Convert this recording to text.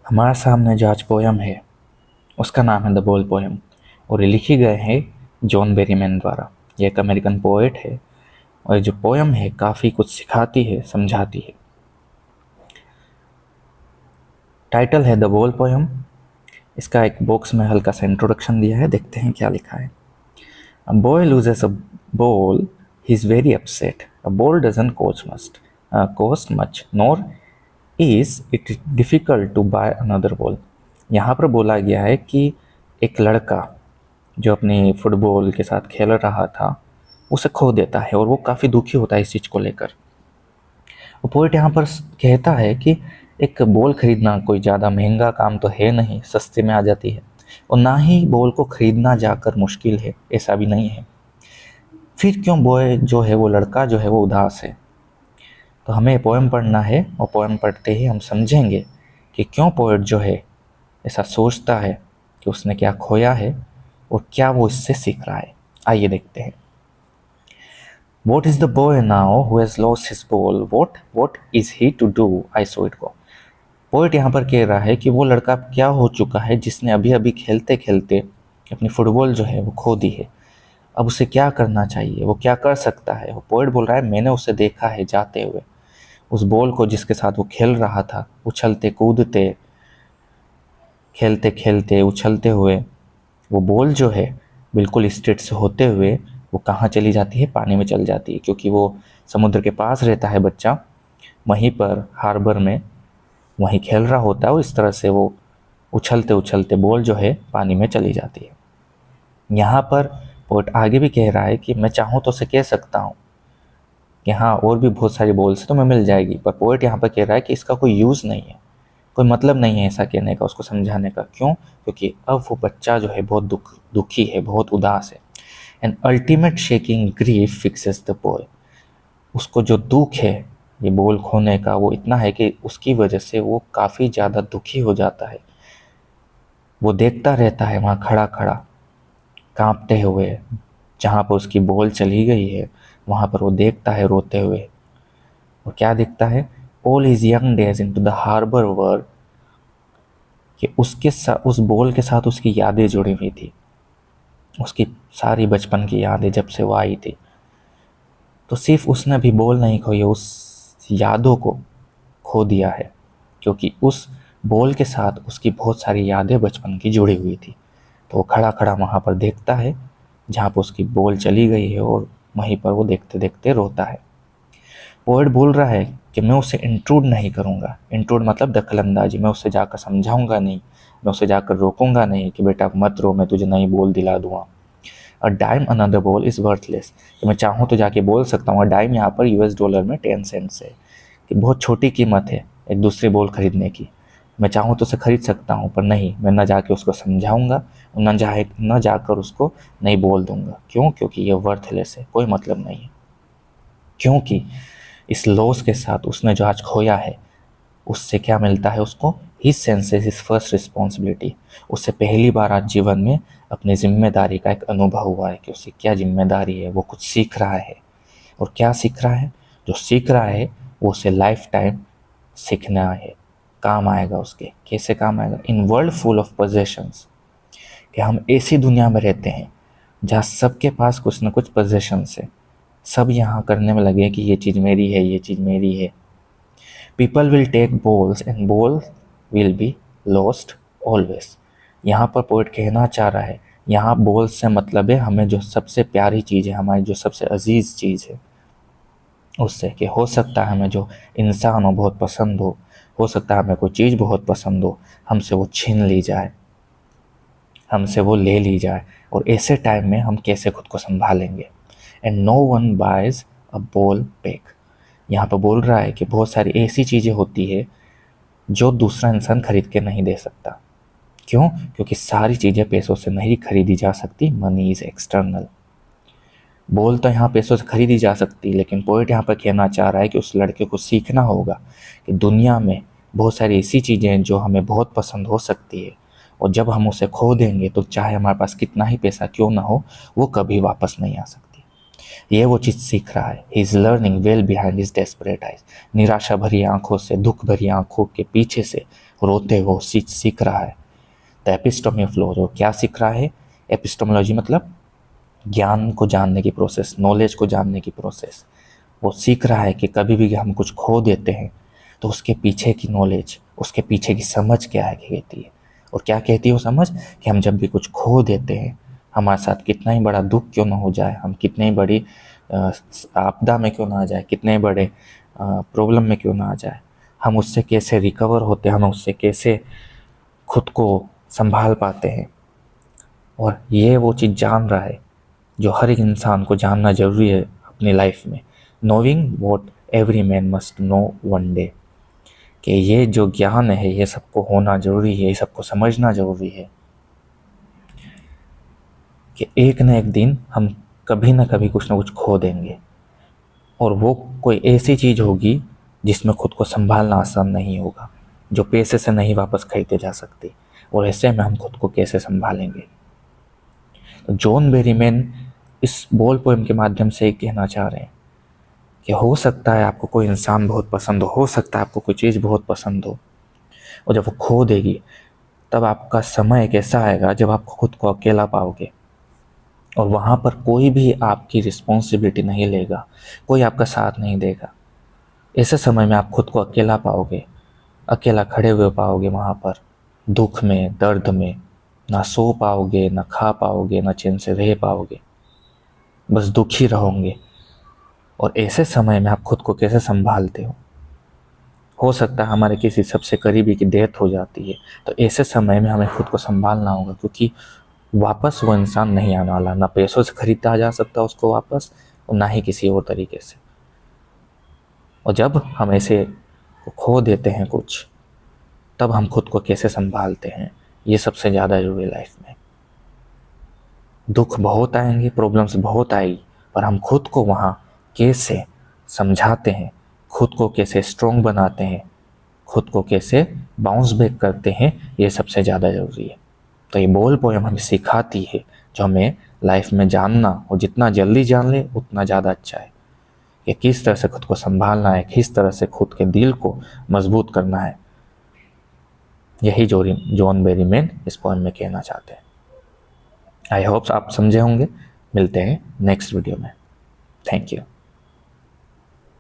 हमारे सामने जो आज पोयम है उसका नाम है द बोल पोयम और ये लिखी गए है जॉन बेरीमैन द्वारा। ये एक अमेरिकन पोएट है और जो पोयम है काफ़ी कुछ सिखाती है, समझाती है। टाइटल है द बोल पोयम। इसका एक बॉक्स में हल्का सा इंट्रोडक्शन दिया है, देखते हैं क्या लिखा है। A boy loses a ball, he is very upset. A ball doesn't cost much, nor is it difficult to buy another ball। यहाँ पर बोला गया है कि एक लड़का जो अपनी फुटबॉल के साथ खेल रहा था उसे खो देता है और वो काफ़ी दुखी होता है इस चीज़ को लेकर। वो पोइट यहाँ पर कहता है कि एक बॉल खरीदना कोई ज़्यादा महंगा काम तो है नहीं, सस्ते में आ जाती है, और ना ही बॉल को खरीदना जाकर मुश्किल है, ऐसा भी नहीं है। फिर क्यों बॉय जो है, वो लड़का जो है वो उदास है? तो हमें पोएम पढ़ना है और पोएम पढ़ते ही हम समझेंगे कि क्यों पोएट जो है ऐसा सोचता है कि उसने क्या खोया है और क्या वो इससे सीख रहा है। आइए देखते हैं। What is the boy now who has lost his ball? What is he to do? I saw it go। Poet यहाँ पर कह रहा है कि वो लड़का क्या हो चुका है जिसने अभी अभी खेलते खेलते अपनी फुटबॉल जो है वो खो दी है। अब उसे क्या करना चाहिए, वो क्या कर सकता है? वो पोएट बोल रहा है मैंने उसे देखा है जाते हुए, उस बॉल को जिसके साथ वो खेल रहा था, उछलते कूदते, खेलते खेलते, उछलते हुए, वो बॉल जो है बिल्कुल स्ट्रेट से होते हुए वो कहाँ चली जाती है? पानी में चल जाती है, क्योंकि वो समुद्र के पास रहता है बच्चा, वहीं पर हार्बर में वहीं खेल रहा होता है और इस तरह से वो उछलते उछलते बॉल जो है पानी में चली जाती है। यहाँ पर पोएट आगे भी कह रहा है कि मैं चाहूँ तो उसे कह सकता हूँ कि हाँ और भी बहुत सारी बॉल्स है तो मैं मिल जाएगी, पर पोएट यहाँ पर कह रहा है कि इसका कोई यूज़ नहीं है, कोई मतलब नहीं है ऐसा कहने का, उसको समझाने का। क्यों? क्योंकि अब वो बच्चा जो है बहुत दुखी है, बहुत उदास है। And ultimate shaking grief fixes the boy. उसको जो दुख है ये बॉल खोने का वो इतना है कि उसकी वजह से वो काफ़ी ज़्यादा दुखी हो जाता है। वो देखता रहता है वहाँ खड़ा खड़ा कांपते हुए, जहाँ पर उसकी बॉल चली गई है वहाँ पर वो देखता है रोते हुए। और क्या दिखता है? All his young days in to the harbour world, कि उसके साथ, उस बॉल के साथ उसकी यादें जुड़ी हुई थी, उसकी सारी बचपन की यादें जब से वो आई थी। तो सिर्फ उसने भी बॉल नहीं खोई, उस यादों को खो दिया है, क्योंकि उस बॉल के साथ उसकी बहुत सारी यादें बचपन की जुड़ी हुई थी। तो वो खड़ा खड़ा वहाँ पर देखता है जहाँ पर उसकी बॉल चली गई है और वहीं पर वो देखते देखते रोता है। पोएट बोल रहा है कि मैं उसे इंट्रूड नहीं करूँगा। इंट्रूड मतलब दखलंदाजी। मैं उसे जाकर समझाऊंगा नहीं, मैं उसे जाकर रोकूंगा नहीं कि बेटा मत रो, मैं तुझे नई बॉल दिला दूंगा। A dime another ball is worthless. कि मैं चाहूँ तो जाके बोल सकता हूँ। डाइम यहाँ पर US$ में 10 सेंट्स है, कि बहुत छोटी कीमत है एक दूसरी बॉल खरीदने की। मैं चाहूँ तो उसे खरीद सकता हूँ, पर नहीं, मैं न जाके उसको समझाऊंगा, न जाकर उसको नई बॉल दूंगा। क्यों? क्योंकि ये वर्थलेस है, कोई मतलब नहीं है। क्योंकि इस लॉस के साथ उसने जो आज खोया है उससे क्या मिलता है उसको? His senses is first responsibility. उससे पहली बार आज जीवन में अपनी जिम्मेदारी का एक अनुभव हुआ है कि उसे क्या जिम्मेदारी है, वो कुछ सीख रहा है। और क्या सीख रहा है? जो सीख रहा है वो उसे लाइफ टाइम सीखना है, काम आएगा उसके। कैसे काम आएगा? In world full of possessions, कि हम ऐसी दुनिया में रहते हैं जहाँ सबके पास कुछ ना कुछ पोजेशंस है, सब यहाँ करने में लगे कि ये चीज़ मेरी है, ये चीज़ मेरी है। People will take balls and ball will be lost always. यहाँ पर पोएट कहना चाह रहा है, यहाँ बॉल से मतलब है हमें जो सबसे प्यारी चीज़ है, हमारी जो सबसे अजीज़ चीज़ है उससे। कि हो सकता है हमें जो इंसान हो बहुत पसंद हो सकता है हमें कोई चीज़ बहुत पसंद हो, हमसे वो छीन ली जाए, हमसे वो ले ली जाए, और ऐसे टाइम में हम कैसे खुद को संभालेंगे। And no one buys a ball back. यहाँ पर बोल रहा है कि बहुत सारी ऐसी चीज़ें होती है जो दूसरा इंसान खरीद के नहीं दे सकता। क्यों? क्योंकि सारी चीज़ें पैसों से नहीं खरीदी जा सकती। Money is external. बॉल तो यहाँ पैसों से खरीदी जा सकती, लेकिन पोएट यहाँ पर कहना चाह रहा है कि उस लड़के को सीखना होगा कि दुनिया में बहुत सारी ऐसी चीज़ें हैं जो हमें बहुत पसंद हो सकती है, और जब हम उसे खो देंगे तो चाहे हमारे पास कितना ही पैसा क्यों ना हो वो कभी वापस नहीं आ सकती। ये वो चीज़ सीख रहा है। He is learning well behind his desperate eyes. निराशा भरी आंखों से, दुख भरी आंखों के पीछे से रोते हो सीख रहा है। द एपिस्टोमी ऑफ लॉ, जो क्या सीख रहा है? एपिस्टोमोलॉजी मतलब ज्ञान को जानने की प्रोसेस, नॉलेज को जानने की प्रोसेस। वो सीख रहा है कि कभी भी हम कुछ खो देते हैं तो उसके पीछे की नॉलेज, उसके पीछे की समझ क्या है कहती है। और क्या कहती है वो समझ? कि हम जब भी कुछ खो देते हैं, हमारे साथ कितना ही बड़ा दुख क्यों ना हो जाए, हम कितनी ही बड़ी आपदा में क्यों ना आ जाए, कितने बड़े प्रॉब्लम में क्यों ना आ जाए, हम उससे कैसे रिकवर होते हैं, हम उससे कैसे खुद को संभाल पाते हैं। और ये वो चीज़ जान रहा है जो हर एक इंसान को जानना जरूरी है अपनी लाइफ में। Knowing what every man must know one day, कि ये जो ज्ञान है ये सबको होना जरूरी है, ये सबको समझना जरूरी है कि एक न एक दिन हम कभी ना कभी कुछ ना कुछ खो देंगे, और वो कोई ऐसी चीज़ होगी जिसमें खुद को संभालना आसान नहीं होगा, जो पैसे से नहीं वापस खरीदे जा सकती। और ऐसे में हम खुद को कैसे संभालेंगे? तो जॉन बेरीमैन इस बॉल पोएम के माध्यम से कहना चाह रहे हैं कि हो सकता है आपको कोई इंसान बहुत पसंद हो सकता है आपको कोई चीज़ बहुत पसंद हो, और जब वो खो देगी तब आपका समय एक ऐसा आएगा जब आप खुद को अकेला पाओगे, और वहाँ पर कोई भी आपकी रिस्पॉन्सिबिलिटी नहीं लेगा, कोई आपका साथ नहीं देगा। ऐसे समय में आप खुद को अकेला पाओगे, अकेला खड़े हुए पाओगे वहाँ पर, दुख में, दर्द में, ना सो पाओगे, ना खा पाओगे, ना चैन से रह पाओगे, बस दुखी रहोगे। और ऐसे समय में आप खुद को कैसे संभालते हो सकता है हमारे किसी सबसे करीबी की डेथ हो जाती है, तो ऐसे समय में हमें खुद को संभालना होगा, क्योंकि वापस वो इंसान नहीं आने वाला, ना पैसों से खरीदा जा सकता उसको वापस, और ना ही किसी और तरीके से। और जब हम ऐसे खो देते हैं कुछ, तब हम खुद को कैसे संभालते हैं, ये सबसे ज़्यादा जरूरी है लाइफ में। दुख बहुत आएंगे, प्रॉब्लम्स बहुत आएगी, पर हम खुद को वहाँ कैसे समझाते हैं, खुद को कैसे स्ट्रॉन्ग बनाते हैं, खुद को कैसे बाउंस बैक करते हैं, ये सबसे ज़्यादा ज़रूरी है। तो ये बोल पोएम हमें सिखाती है, जो हमें लाइफ में जानना, और जितना जल्दी जान ले उतना ज़्यादा अच्छा है, कि किस तरह से खुद को संभालना है, किस तरह से खुद के दिल को मजबूत करना है। यही जॉन बेरीमैन इस पोएम में कहना चाहते हैं। आई होप आप समझे होंगे। मिलते हैं नेक्स्ट वीडियो में। Thank you.